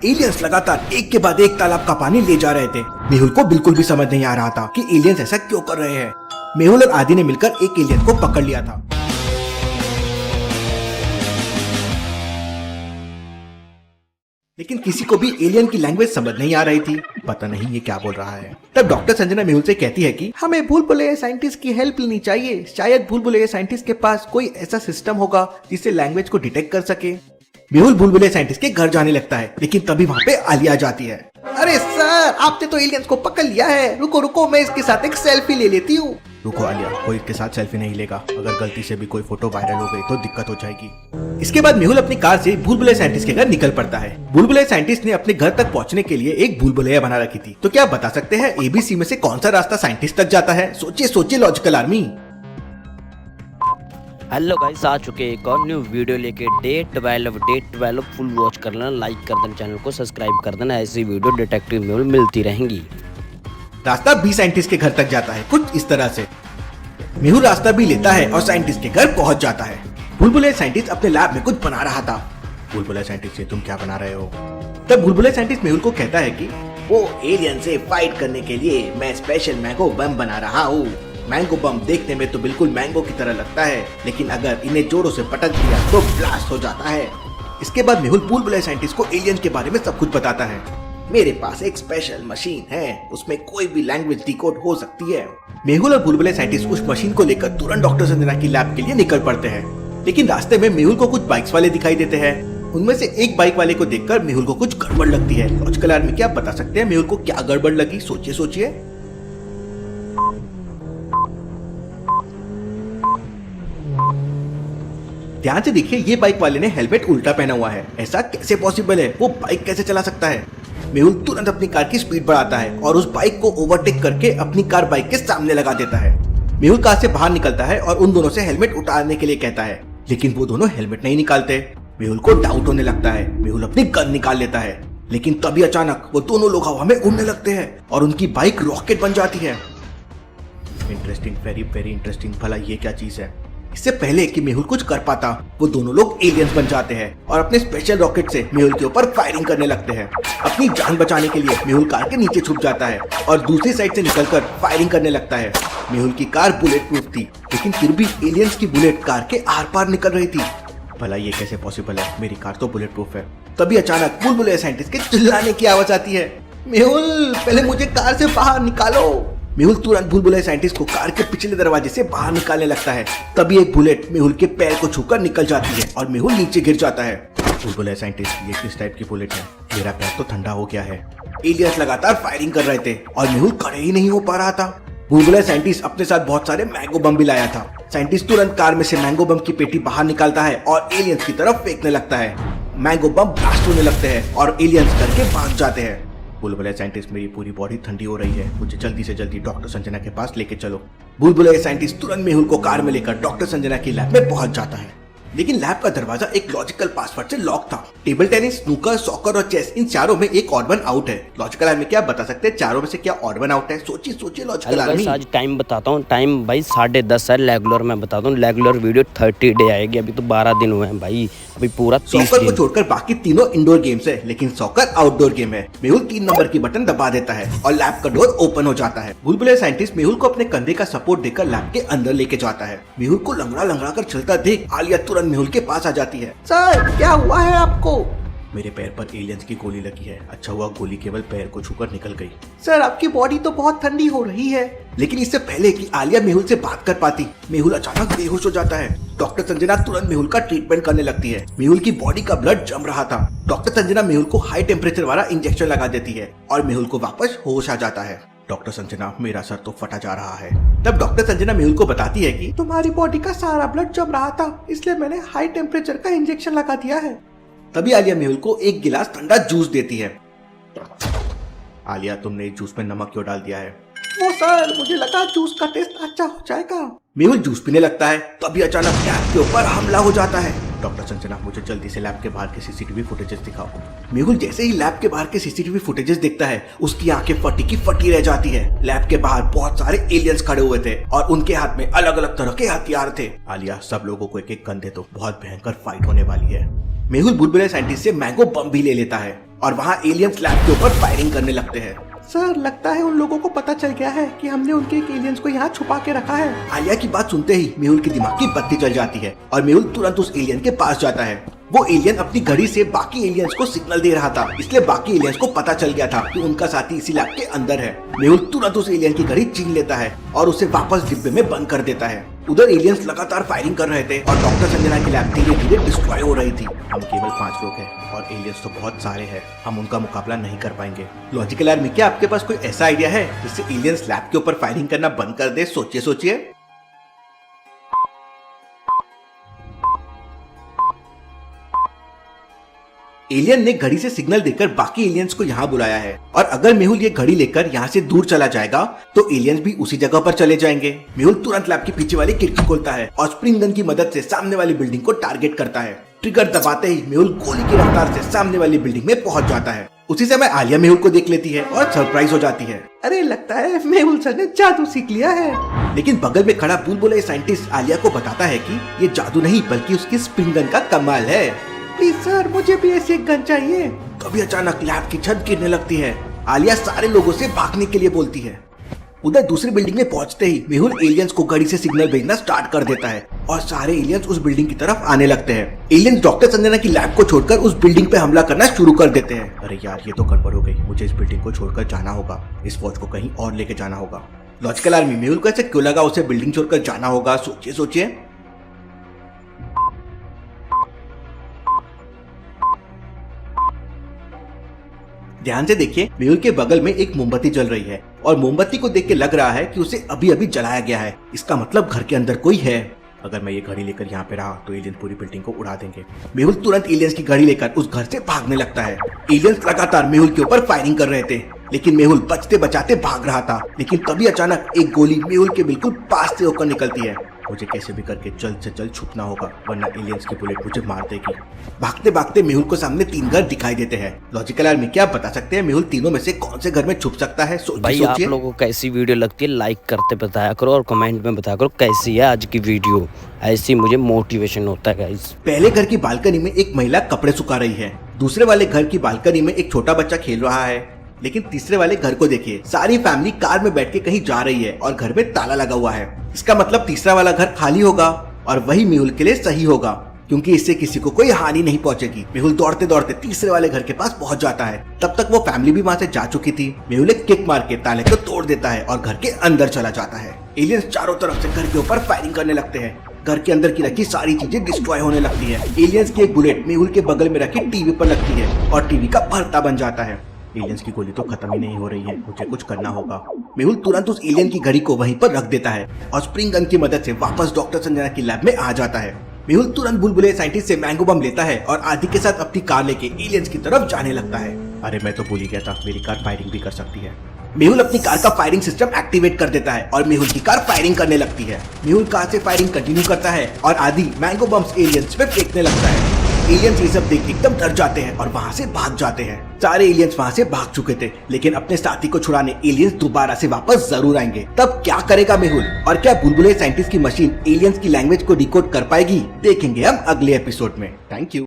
Aliens लगातार एक के बाद एक तालाब का पानी ले जा रहे थे। मेहुल को बिल्कुल भी समझ नहीं आ रहा था कि एलियंस ऐसा क्यों कर रहे हैं। मेहुल और आदि ने मिलकर एक एलियन को पकड़ लिया था। लेकिन किसी को भी एलियन की लैंग्वेज समझ नहीं आ रही थी। पता नहीं ये क्या बोल रहा है। तब डॉक्टर संजना मेहुल से कहती है कि हमें भूल भुलैया साइंटिस्ट की हेल्प लेनी चाहिए। शायद भूल भुलैया साइंटिस्ट के पास कोई ऐसा सिस्टम होगा जिससे लैंग्वेज को डिटेक्ट कर सके। मेहुल भूल भुलैया साइंटिस्ट के घर जाने लगता है, लेकिन तभी वहाँ पे आलिया जाती है। अरे सर, आपने तो एलियंस को पकड़ लिया है। रुको रुको, मैं इसके साथ एक सेल्फी ले लेती हूँ। रुको आलिया, कोई इसके साथ सेल्फी नहीं लेगा। अगर गलती से भी कोई फोटो वायरल हो गई तो दिक्कत हो जाएगी। इसके बाद मेहुल अपनी कार से भूल भुलैया साइंटिस्ट के घर निकल पड़ता है। भूल भुलैया साइंटिस्ट ने अपने घर तक पहुंचने के लिए एक भूल भुलैया बना रखी थी। तो क्या आप बता सकते हैं एबीसी में से कौन सा रास्ता साइंटिस्ट तक जाता है? सोचिए सोचिए लॉजिकल आर्मी। हेलो गाइस, आ चुके एक और न्यू वीडियो लेके डे 12 फुल वॉच कर लेना, लाइक कर देना, चैनल को सब्सक्राइब कर देना। ऐसी वीडियो डिटेक्टिव मेहुल मिलती रहेंगी। रास्ता भी साइंटिस्ट के घर तक जाता है, कुछ इस तरह से। मेहुल रास्ता भी लेता है और साइंटिस्ट के घर पहुंच जाता है। भूल भुलैया साइंटिस्ट अपने लैब में कुछ बना रहा था। भूल भुलैया साइंटिस्ट से तुम क्या बना रहे हो? तब भूल भुलैया साइंटिस्ट मेहुल को कहता है कि वो एलियन से फाइट करने के लिए मैं स्पेशल मैंगो बम बना रहा हूँ। मैंगो बम देखने में तो बिल्कुल मैंगो की तरह लगता है, लेकिन अगर इन्हें जोरों से पटक दिया तो ब्लास्ट हो जाता है। इसके बाद मेहुल भूल भुलैया साइंटिस्ट को एलियन के बारे में सब कुछ बताता है। मेरे पास एक स्पेशल मशीन है, उसमें कोई भी लैंग्वेज डिकोड हो सकती है। मेहुल और भूल भुलैया साइंटिस्ट उस मशीन को लेकर तुरंत डॉक्टर संजना की लैब के लिए निकल पड़ते हैं। लेकिन रास्ते में मेहुल को कुछ बाइक्स वाले दिखाई देते हैं। उनमें से एक बाइक वाले को देखकर मेहुल को कुछ गड़बड़ लगती है। लॉजिकल आर्मी, क्या बता सकते हैं मेहुल को क्या गड़बड़ लगी? सोचिए सोचिए। ध्यान से देखिए, ये बाइक वाले ने हेलमेट उल्टा पहना हुआ है। ऐसा कैसे पॉसिबल है? वो बाइक कैसे चला सकता है? मेहुल तुरंत अपनी कार की स्पीड बढ़ाता है और उस बाइक को ओवरटेक करके अपनी कार बाइक के सामने लगा देता है। मेहुल कार से बाहर निकलता है और उन दोनों से हेलमेट उतारने के लिए कहता है, लेकिन वो दोनों हेलमेट नहीं निकालते। मेहुल को डाउट होने लगता है। मेहुल अपनी गन निकाल लेता है, लेकिन तभी अचानक वो दोनों लोग हवा में उड़ने लगते हैं और उनकी बाइक रॉकेट बन जाती है। Interesting, very very interesting. भला ये क्या चीज है? इससे पहले कि मेहुल कुछ कर पाता, वो दोनों लोग एलियंस बन जाते हैं और अपने स्पेशल रॉकेट से मेहुल के ऊपर फायरिंग करने लगते हैं। अपनी जान बचाने के लिए मेहुल कार के नीचे छुप जाता है और दूसरी साइड से निकलकर फायरिंग करने लगता है। मेहुल की कार बुलेट प्रूफ थी, लेकिन फिर भी एलियंस की बुलेट कार के आर पार निकल रही थी। भला ये कैसे पॉसिबल है? मेरी कार तो बुलेट प्रूफ है। तभी अचानक भूल भुलैया साइंटिस्ट के चिल्लाने की आवाज आती है, मेहुल पहले मुझे कार से बाहर निकालो। मेहुल तुरंत भूल भुलैया साइंटिस्ट को कार के पिछले दरवाजे से बाहर निकालने लगता है। तभी एक बुलेट मेहुल के पैर को छूकर निकल जाती है और मेहुल नीचे गिर जाता है। भूल भुलैया साइंटिस्ट, ये किस टाइप की बुलेट है? मेरा पैर तो ठंडा हो गया है। एलियंस लगातार फायरिंग कर रहे थे और मेहुल खड़े ही नहीं हो पा रहा था। भूल भुलैया साइंटिस्ट अपने साथ बहुत सारे मैंगो बम भी लाया था। साइंटिस्ट तुरंत कार में से मैंगो बम की पेटी बाहर निकालता है और एलियंस की तरफ फेंकने लगता है। मैंगो बम ब्लास्ट होने लगते हैं और एलियंस करके भाग जाते हैं। भूल भुलैया साइंटिस्ट, मेरी पूरी बॉडी ठंडी हो रही है, मुझे जल्दी से जल्दी डॉक्टर संजना के पास लेके चलो। भूल भुलैया साइंटिस्ट तुरंत मेहुल को कार में लेकर डॉक्टर संजना की लैब में पहुंच जाता है। लेकिन लैब का दरवाजा एक लॉजिकल पासवर्ड से लॉक था। टेबल टेनिस, स्नूकर, सॉकर और चेस, इन चारों में एक ऑड वन आउट है। लॉजिकल आर्मी, क्या बता सकते हैं चारों में से क्या ऑड वन आउट है? सोचिए सोचिए लॉजिकल आर्मी। आज टाइम बताता हूँ, टाइम भाई 10:30 है। रेगुलर मैं बताता हूँ, रेगुलर वीडियो 30 डे आएगी। अभी तो 12 दिन हुए हैं भाई, अभी पूरा 30 सॉकर को छोड़कर बाकी तीनों इंडोर गेम्स है, लेकिन सॉकर आउटडोर गेम है। मेहुल 3 नंबर की बटन दबा देता है और लैब का डोर ओपन हो जाता है। भूल भुलैया साइंटिस्ट मेहुल को अपने कंधे का सपोर्ट देकर लैब के अंदर लेके जाता है। मेहुल को लंगड़ा लंगड़ा कर चलता देख आलिया तुरंत मेहुल के पास आ जाती है। सर, क्या हुआ है आपको? मेरे पैर पर एलियंस की गोली लगी है। अच्छा हुआ गोली केवल पैर को छूकर निकल गई। सर, आपकी बॉडी तो बहुत ठंडी हो रही है। लेकिन इससे पहले कि आलिया मेहुल से बात कर पाती, मेहुल अचानक बेहोश हो जाता है। डॉक्टर संजना तुरंत मेहुल का ट्रीटमेंट करने लगती है। मेहुल की बॉडी का ब्लड जम रहा था। डॉक्टर संजना मेहुल को हाई टेम्परेचर वाला इंजेक्शन लगा देती है और मेहुल को वापस होश आ जाता है। डॉक्टर संजना, मेरा सर तो फटा जा रहा है। तब डॉक्टर संजना मेहुल को बताती है कि तुम्हारी बॉडी का सारा ब्लड जम रहा था, इसलिए मैंने हाई टेम्परेचर का इंजेक्शन लगा दिया है। तभी आलिया मेहुल को एक गिलास ठंडा जूस देती है। आलिया, तुमने जूस में नमक क्यों डाल दिया है? वो सर, मुझे लगा जूस का टेस्ट अच्छा हो जाएगा। मेहुल जूस पीने लगता है। तभी अचानक लैब के ऊपर हमला हो जाता है। डॉक्टर संजना, मुझे जल्दी से लैब के बाहर के सीसीटीवी फुटेजेस दिखाओ। मेहुल जैसे ही लैब के बाहर के सीसीटीवी फुटेजेस देखता है, उसकी आंखें फटी की फटी रह जाती है। लैब के बाहर बहुत सारे एलियंस खड़े हुए थे और उनके हाथ में अलग अलग तरह के हथियार थे। आलिया, सब लोगों को एक एक गन दे दो, बहुत भयंकर फाइट होने वाली है। मेहुल भूल भुलैया साइंटिस्ट से मैंगो बम भी ले लेता है। और वहाँ एलियंस लैब के ऊपर फायरिंग करने लगते हैं। सर लगता है उन लोगों को पता चल गया है कि हमने उनके एक एलियंस को यहाँ छुपा के रखा है। आलिया की बात सुनते ही मेहुल के दिमाग की बत्ती जल जाती है और मेहुल तुरंत उस एलियन के पास जाता है। वो एलियन अपनी घड़ी से बाकी एलियंस को सिग्नल दे रहा था, इसलिए बाकी एलियंस को पता चल गया था कि उनका साथी इसी लैब के अंदर है। मेहुल तुरंत उस एलियन की घड़ी छीन लेता है और उसे वापस डिब्बे में बंद कर देता है। उधर एलियंस लगातार फायरिंग कर रहे थे और डॉक्टर संजना की लैब धीरे धीरे डिस्ट्रॉय हो रही थी। हम केवल 5 लोग हैं और एलियंस तो बहुत सारे हैं, हम उनका मुकाबला नहीं कर पाएंगे। लॉजिकल आर्मी, क्या आपके पास कोई ऐसा आइडिया है जिससे एलियंस लैब के ऊपर फायरिंग करना बंद कर दे? सोचिए। एलियन ने घड़ी से सिग्नल देकर बाकी एलियंस को यहाँ बुलाया है और अगर मेहुल ये घड़ी लेकर यहाँ से दूर चला जाएगा तो एलियंस भी उसी जगह पर चले जाएंगे। मेहुल तुरंत लैब के पीछे वाली खिड़की खोलता है और स्प्रिंग गन की मदद से सामने वाली बिल्डिंग को टारगेट करता है। ट्रिगर दबाते ही मेहुल गोली की रफ्तार से सामने वाली बिल्डिंग में पहुंच जाता है। उसी समय आलिया मेहुल को देख लेती है और सरप्राइज हो जाती है। अरे लगता है मेहुल सर ने जादू सीख लिया है। लेकिन बगल में खड़ा बुलबुले साइंटिस्ट आलिया को बताता है कि ये जादू नहीं बल्कि उसकी स्प्रिंग गन का कमाल है। प्लीज सर, मुझे भी ऐसी एक गन चाहिए। तभी अचानक लैब की छत गिरने लगती है। आलिया सारे लोगों से भागने के लिए बोलती है। उधर दूसरी बिल्डिंग में पहुंचते ही मेहुल एलियंस को घड़ी से सिग्नल भेजना स्टार्ट कर देता है और सारे एलियंस उस बिल्डिंग की तरफ आने लगते हैं। एलियंस डॉक्टर संजना की लैब को छोड़कर उस बिल्डिंग पे हमला करना शुरू कर देते हैं। अरे यार, ये तो गड़बड़ हो गई, मुझे इस बिल्डिंग को छोड़कर जाना होगा, इस फौज को कहीं और लेके जाना होगा। लॉजिकल आर्मी, मेहुल को ऐसे क्यों लगा उसे बिल्डिंग छोड़कर जाना होगा? सोचिए। ध्यान से देखिए, मेहुल के बगल में एक मोमबत्ती जल रही है और मोमबत्ती को देख के लग रहा है कि उसे अभी अभी जलाया गया है। इसका मतलब घर के अंदर कोई है। अगर मैं ये घड़ी लेकर यहाँ पे रहा तो एलियंस पूरी बिल्डिंग को उड़ा देंगे। मेहुल तुरंत एलियंस की घड़ी लेकर उस घर से भागने लगता है। एलियंस लगातार मेहुल के ऊपर फायरिंग कर रहे थे लेकिन मेहुल बचते बचाते भाग रहा था। लेकिन तभी अचानक एक गोली मेहुल के बिल्कुल पास से होकर निकलती है। मुझे कैसे भी करके जल्द से जल्द छुपना होगा वरना एलियंस की बुलेट मुझे मार देगी। भागते भागते मेहुल को सामने 3 घर दिखाई देते हैं। लॉजिकल आर्मी, क्या आप बता सकते हैं मेहुल तीनों में से कौन से घर में छुप सकता है? भाई आप लोगों को कैसी वीडियो लगती है लाइक करते बताया करो और कमेंट में बताया करो कैसी है आज की वीडियो। ऐसी मुझे मोटिवेशन होता है गाइस। पहले घर की बालकनी में एक महिला कपड़े सुखा रही है। दूसरे वाले घर की बालकनी में एक छोटा बच्चा खेल रहा है। लेकिन तीसरे वाले घर को देखिए, सारी फैमिली कार में बैठ के कहीं जा रही है और घर में ताला लगा हुआ है। इसका मतलब तीसरा वाला घर खाली होगा और वही मेहुल के लिए सही होगा क्योंकि इससे किसी को कोई हानि नहीं पहुंचेगी। मेहुल दौड़ते दौड़ते तीसरे वाले घर के पास पहुंच जाता है। तब तक वो फैमिली भी वहां से जा चुकी थी। मेहुल एक किक मार के ताले को तोड़ देता है और घर के अंदर चला जाता है। एलियंस चारों तरफ से घर के ऊपर फायरिंग करने लगते हैं। घर के अंदर की रखी सारी चीजें डिस्ट्रॉय होने लगती है। एलियंस की एक बुलेट मेहुल के बगल में रखी टीवी पर लगती है और टीवी का भरता बन जाता है। एलियंस की गोली तो खत्म ही नहीं हो रही है, मुझे कुछ करना होगा। मेहुल तुरंत उस एलियन की घड़ी को वहीं पर रख देता है और स्प्रिंग गन की मदद से वापस डॉक्टर संजना की लैब में आ जाता है। मेहुल तुरंत बुलबुले साइंटिस्ट से मैंगो बम लेता है और आदि के साथ अपनी कार लेके एलियंस की तरफ जाने लगता है। अरे मैं तो भूल ही गया था, मेरी कार फायरिंग भी कर सकती है। मेहुल अपनी कार का फायरिंग सिस्टम एक्टिवेट कर देता है और मेहुल की कार फायरिंग करने लगती है। मेहुल कार से फायरिंग कंटिन्यू करता है और आदि मैंगो बम्स एलियंस पे फेंकने लगता है। एलियंस ये सब देख एकदम डर जाते हैं और वहाँ से भाग जाते हैं। सारे एलियंस वहाँ से भाग चुके थे लेकिन अपने साथी को छुड़ाने एलियंस दोबारा से वापस जरूर आएंगे। तब क्या करेगा मेहुल और क्या बुलबुले साइंटिस्ट की मशीन एलियंस की लैंग्वेज को डिकोड कर पाएगी? देखेंगे हम अगले एपिसोड में। Thank you.